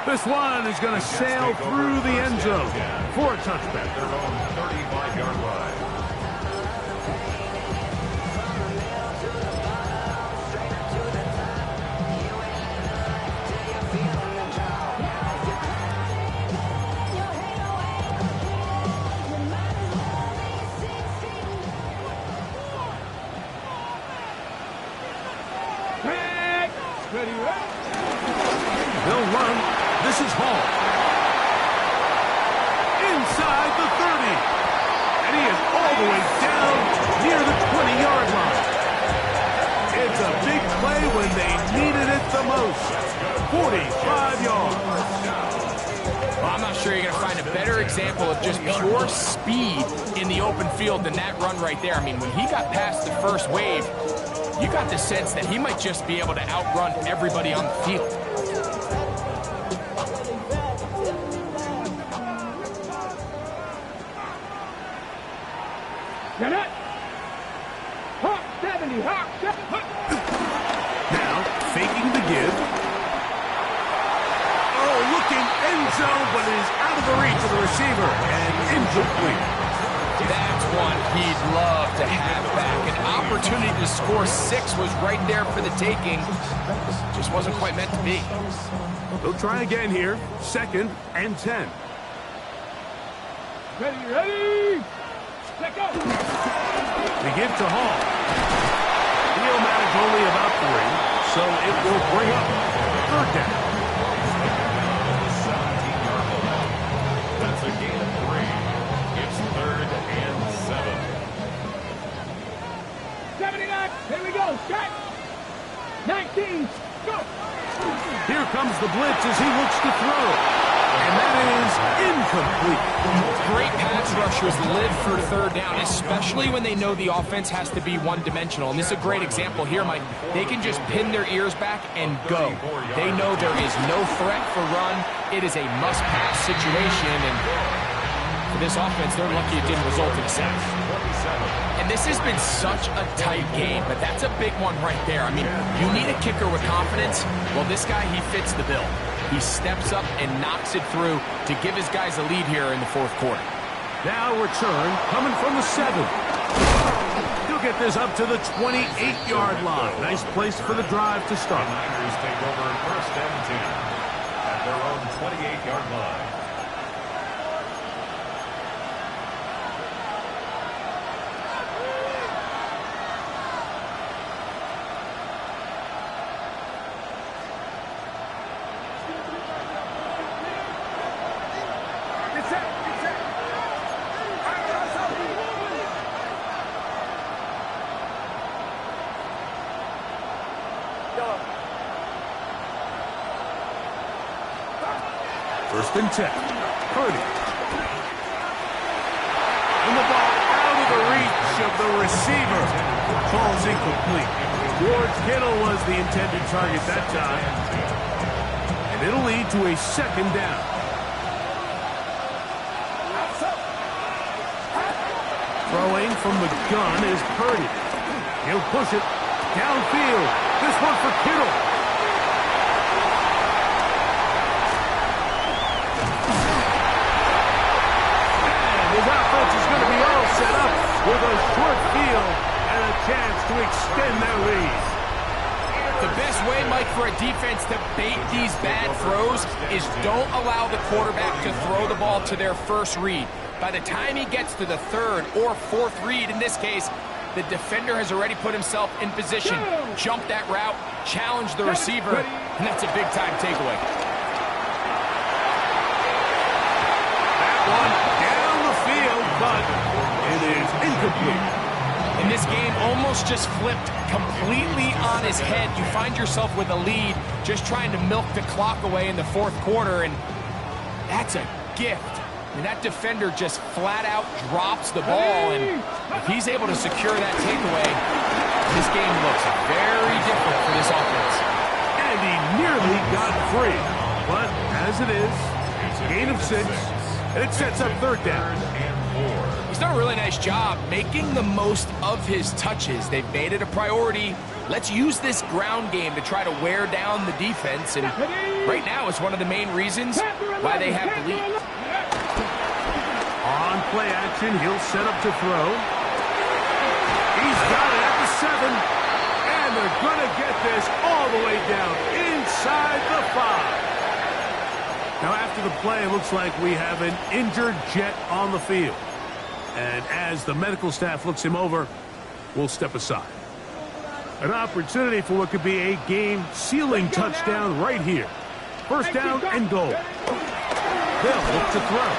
This one is going to sail through the end zone for a touchback. Their own 35-yard line. They'll run. This is Hall. Inside the 30. And he is all the way down near the 20-yard line. It's a big play when they needed it the most. 45 yards. Well, I'm not sure you're going to find a better example of just pure speed in the open field than that run right there. I mean, when he got past the first wave, you got the sense that he might just be able to outrun everybody on the field. Get it! Hawk 70, Hawk 70. Now, faking the give. Oh, looking end zone, but it is out of the reach of the receiver and incomplete. That's one he'd love to have back. An opportunity to score 6 was right there for the taking. Just wasn't quite meant to be. They'll try again here. 2nd and 10. Ready? Let go! They give to Hall. He'll manage only about 3, so it will bring up third down. 17-yard line. That's a gain of 3. It's 3rd and 7. 79, here we go, set! 19, go! Here comes the blitz as he looks to throw. And that is incomplete. Great pass rushers live for third down, especially when they know the offense has to be one-dimensional. And this is a great example here, Mike. They can just pin their ears back and go. They know there is no threat for run. It is a must-pass situation. And for this offense, they're lucky it didn't result in a sack. And this has been such a tight game, but that's a big one right there. I mean, you need a kicker with confidence. Well, this guy, he fits the bill. He steps up and knocks it through to give his guys a lead here in the fourth quarter. Now return coming from the 7. He'll get this up to the 28-yard line. Nice place for the drive to start. The Niners take over 1st and 10 at their own 28-yard line. First and 10. Purdy. And the ball out of the reach of the receiver. Ball's incomplete. George Kittle was the intended target that time. And it'll lead to a second down. Throwing from the gun is Purdy. He'll push it downfield. This one for Kittle. And his offense is going to be all set up with a short field and a chance to extend their lead. The best way, Mike, for a defense to bait these bad throws is don't allow the quarterback to throw the ball to their first read. By the time he gets to the third or fourth read, in this case, the defender has already put himself in position, jumped that route, challenged the receiver, and that's a big-time takeaway. That one down the field, but it is incomplete. And this game almost just flipped completely on his head. You find yourself with a lead, just trying to milk the clock away in the fourth quarter, and that's a gift. And that defender just flat out drops the ball, and if he's able to secure that takeaway, this game looks very different for this offense. And he nearly got free. But as it is, gain of 6, and it sets up third down. He's done a really nice job making the most of his touches. They've made it a priority. Let's use this ground game to try to wear down the defense, and right now it's one of the main reasons why they have the lead. On play action, he'll set up to throw. He's got it at the 7, and they're going to get this all the way down inside the 5. Now after the play, it looks like we have an injured Jet on the field. And as the medical staff looks him over, we'll step aside. An opportunity for what could be a game-sealing touchdown right here. First down and goal. They'll look to throw.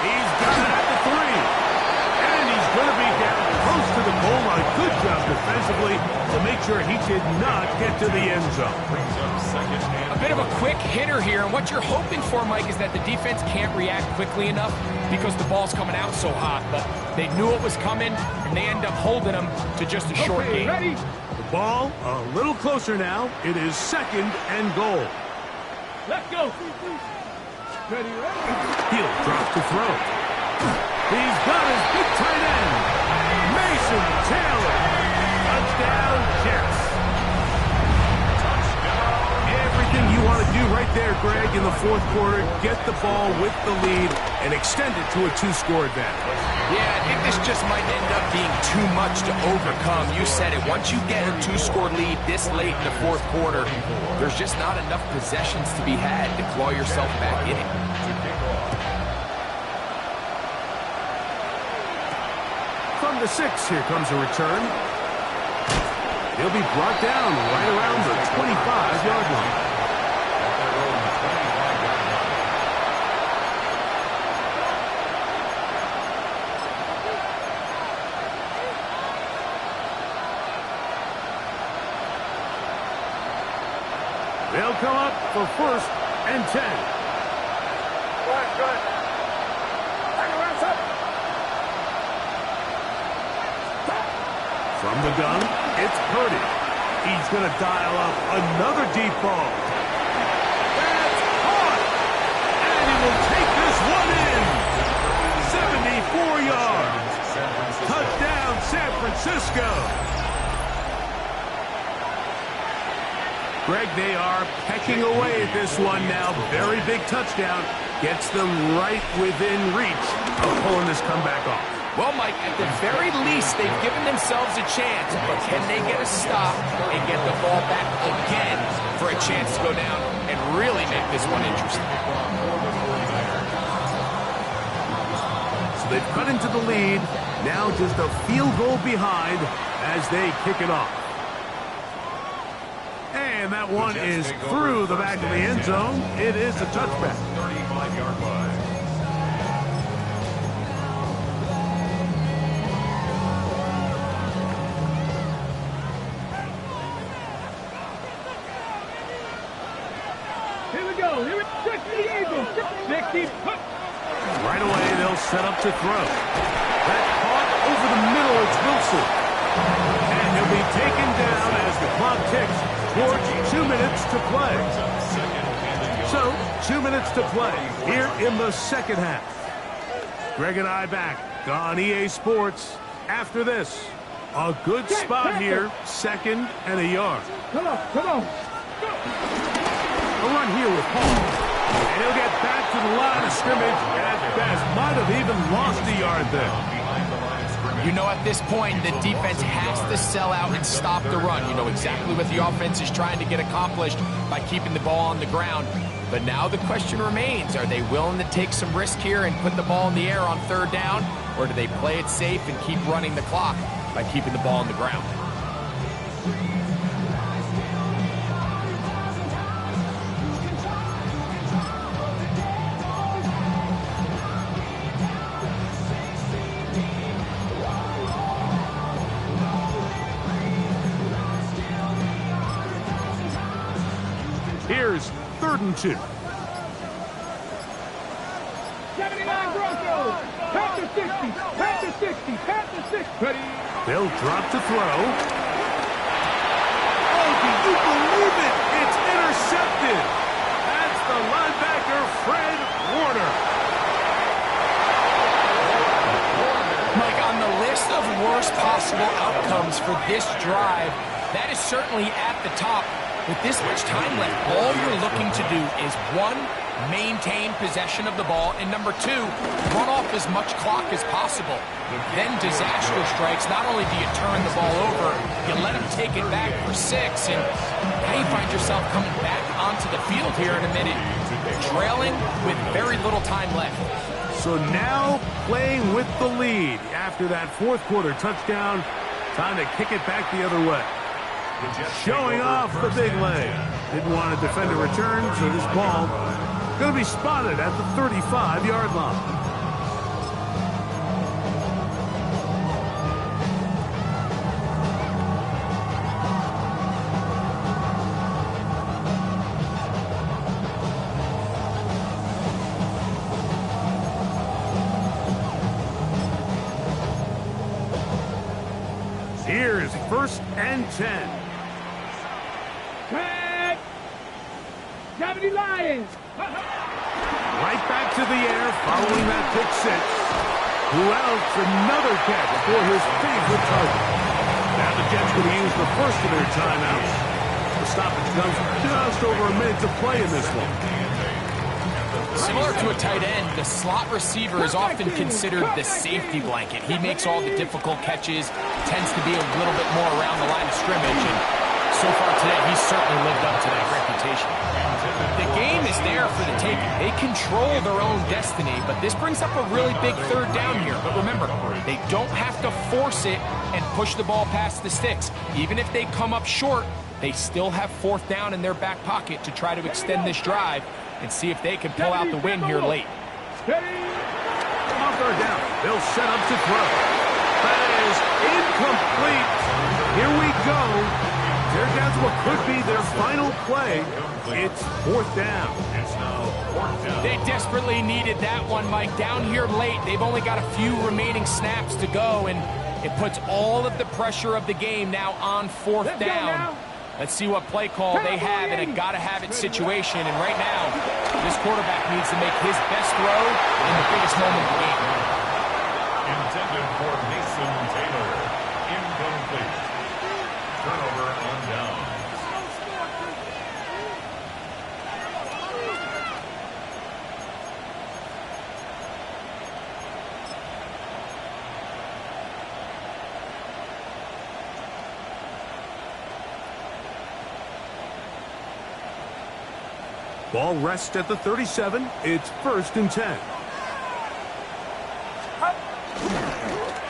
He's got it at the 3. And he's going to be down close to the goal line. Good job defensively to make sure he did not get to the end zone. A bit of a quick hitter here, and what you're hoping for, Mike, is that the defense can't react quickly enough because the ball's coming out so hot. But they knew it was coming, and they end up holding them to just a short game. Ready? The ball a little closer now. It is second and goal. Let's go. Ready, ready. He'll drop to throw. He's got his big tight end, Mason Taylor. Touchdown, Jets. Everything you want to do right there, Greg, in the fourth quarter. Get the ball with the lead and extend it to a 2-score advantage. Yeah, I think this just might end up being too much to overcome. You said it. Once you get a 2-score lead this late in the fourth quarter, there's just not enough possessions to be had to claw yourself back in it. From the 6, here comes a return. He'll be brought down right around the 25-yard line. They'll come up for first and 10. Good. From the gun, it's Purdy. He's going to dial up another deep ball. That's caught! And he will take this one in. 74 yards. Touchdown, San Francisco. Greg, they are pecking away at this one now. Very big touchdown. Gets them right within reach of pulling this comeback off. Well, Mike, at the very least, they've given themselves a chance, but can they get a stop and get the ball back again for a chance to go down and really make this one interesting? So they've cut into the lead. Now just a field goal behind as they kick it off. And that one is through the back of the end zone. It is a touchback. 35-yard line. Here we go. 60 Eagles. 60. Right away, they'll set up to throw. That caught over the middle, it's Wilson. And he'll be taken down as the clock ticks towards 2 minutes to play. So, 2 minutes to play here in the second half. Greg and I back on EA Sports after this. A good spot here, 2nd and a yard. Come on, come on. A run here with Paul. And he'll get back to the line of scrimmage at best. Might have even lost a yard there. You know, at this point, the defense has to sell out and stop the run. You know exactly what the offense is trying to get accomplished by keeping the ball on the ground. But now the question remains, are they willing to take some risk here and put the ball in the air on 3rd down? Or do they play it safe and keep running the clock by keeping the ball on the ground? Here's 3rd and 2. 79 Broncos. Panther 60. Panther 60. Panther 60. Ready. They'll drop to throw. Oh, can you believe it? It's intercepted. That's the linebacker, Fred Warner. Mike, on the list of worst possible outcomes for this drive, that is certainly at the top. With this much time left, all you're looking to do is, 1, maintain possession of the ball, and number 2, run off as much clock as possible. Then disaster strikes. Not only do you turn the ball over, you let them take it back for 6, and now you find yourself coming back onto the field here in a minute, trailing with very little time left. So now playing with the lead after that 4th quarter touchdown. Time to kick it back the other way. Showing off the big leg. Didn't want to defend a return, so this ball going to be spotted at the 35-yard line. Here's 1st and 10. Tag. 70 Lions. Right back to the air following that pick 6. Who else? Another catch for his favorite target. Now the Jets going to use the first of their timeouts. The stoppage comes just over a minute to play in this one. Similar to a tight end, the slot receiver is often considered the safety blanket. He makes all the difficult catches, tends to be a little bit more around the line of scrimmage, and so far today, he's certainly lived up to that reputation. The game is there for the taking. They control their own destiny, but this brings up a really big 3rd down here. But remember, they don't have to force it and push the ball past the sticks. Even if they come up short, they still have 4th down in their back pocket to try to extend this drive and see if they can pull out the win here late. Off third down. They'll set up to throw. That is incomplete. Here we go. They're down to what could be their final play. It's 4th down. It's now 4th down. They desperately needed that one, Mike. Down here late, they've only got a few remaining snaps to go, and it puts all of the pressure of the game now on 4th down. Let's see what play call they have in a gotta-have-it situation. And right now, this quarterback needs to make his best throw in the biggest moment of the game. Intended for Mason Taylor. Incomplete. Turnover on down. Ball rests at the 37. It's 1st and 10.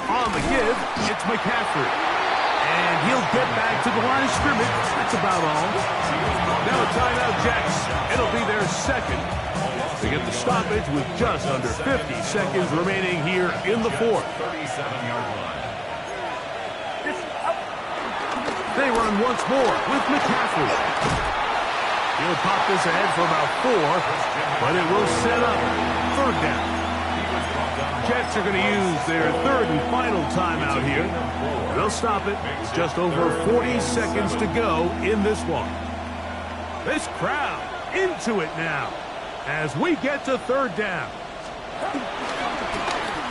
On the give, it's McCaffrey. And he'll get back to the line of scrimmage. That's about all. Now a timeout, Jets. It'll be their 2nd. They get the stoppage with just under 50 seconds remaining here in the 4th. 37-yard line. They run once more with McCaffrey. He'll pop this ahead for about 4, but it will set up 3rd down. He was brought down Jets are going to use their third and final timeout here. They'll stop it with just over 40 seconds to go in this one. This crowd into it now as we get to third down.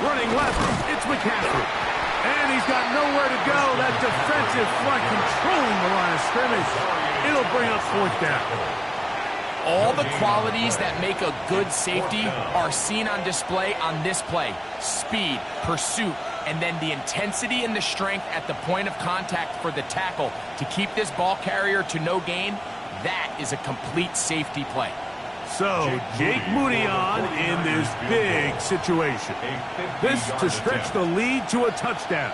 Running left, it's McCaffrey. And he's got nowhere to go. That defensive front controlling the line of scrimmage. It'll bring up fourth down. All the qualities that make a good safety are seen on display on this play. Speed, pursuit, and then the intensity and the strength at the point of contact for the tackle to keep this ball carrier to no gain. That is a complete safety play. So, Jake Moody on in this big situation. This to stretch the lead to a touchdown.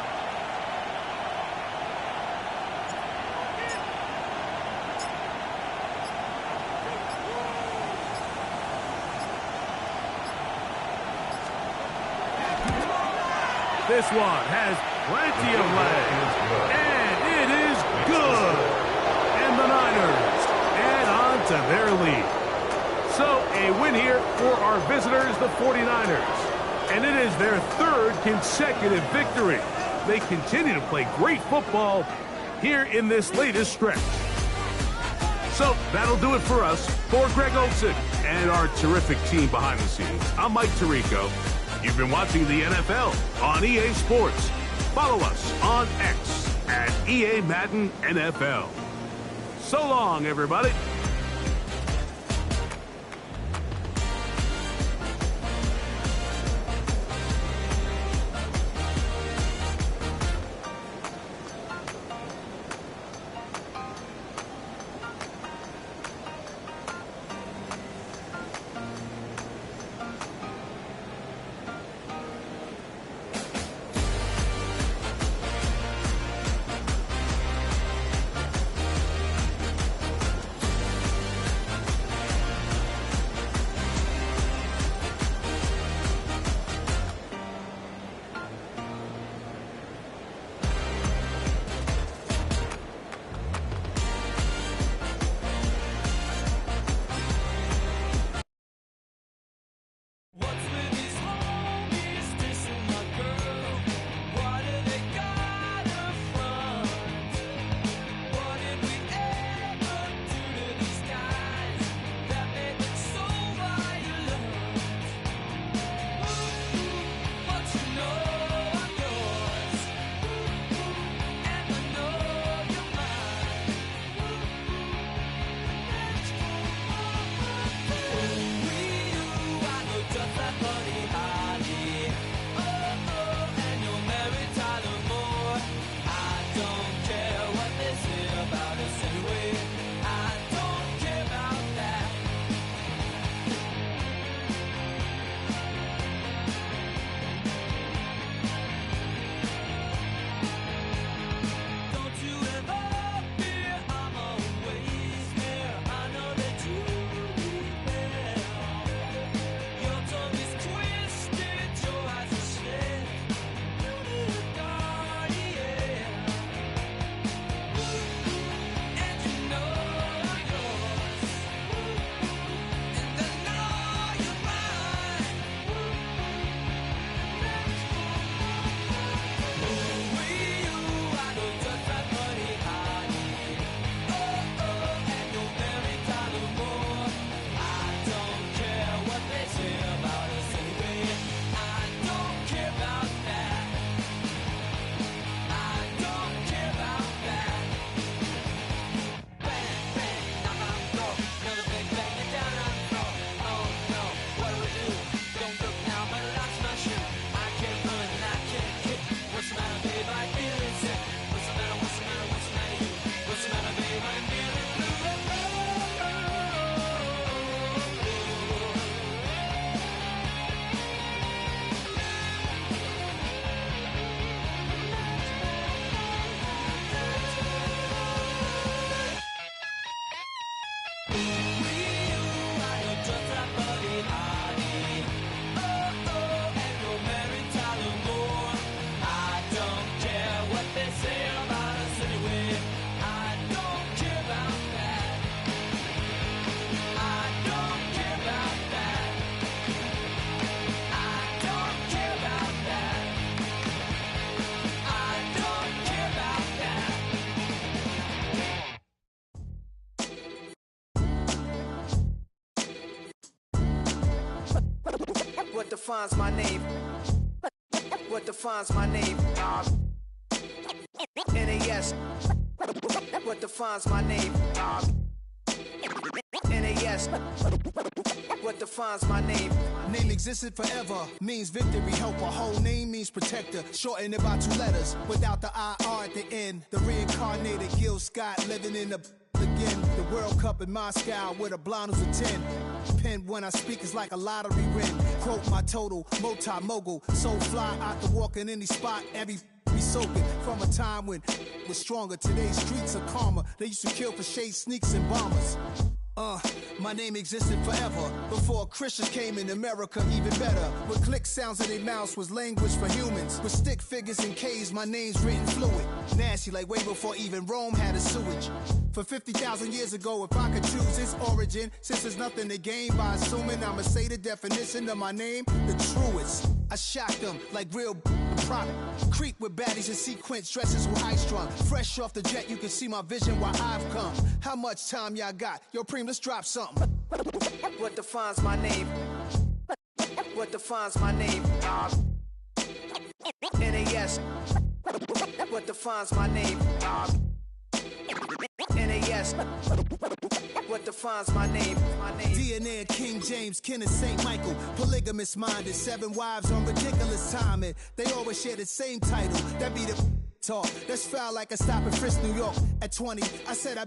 This one has plenty of legs, and it is good. And the Niners add on to their lead. So a win here for our visitors, the 49ers. And it is their third consecutive victory. They continue to play great football here in this latest stretch. So that'll do it for us. For Greg Olsen and our terrific team behind the scenes, I'm Mike Tirico. You've been watching the NFL on EA Sports. Follow us on X at EA Madden NFL. So long, everybody. What defines my name? What defines my name? NAS. What defines my name? NAS. What defines my name? Name existed forever, means victory, helper. Whole name means protector, shorten it by 2 letters. Without the IR at the end, the reincarnated Gil Scott living in the again. The World Cup in Moscow with a blind who's a 10. Pen when I speak is like a lottery win. Quote my total, multi-mogul. So fly out to walk in any spot, every be soaking from a time when it was stronger. Today's streets are calmer. They used to kill for shade sneaks and bombers. My name existed forever. Before Christians came in America, even better. With click sounds in their mouths was language for humans. With stick figures and K's, my name's written fluid. Nasty like way before even Rome had a sewage. For 50,000 years ago, if I could choose its origin, since there's nothing to gain by assuming, I'ma say the definition of my name, the truest. I shocked them like real product. Creep with baddies in sequence, dresses with high strung. Fresh off the jet, you can see my vision where I've come. How much time y'all got? Yo, Preem, let's drop something. What defines my name? What defines my name? NAS. What defines my name? NAS. What defines my name? DNA of King James, kin of St. Michael. Polygamous minded, 7 wives on ridiculous timing. They always share the same title. That be the talk. That's foul like a stop in Frisk, New York. At 20, I said I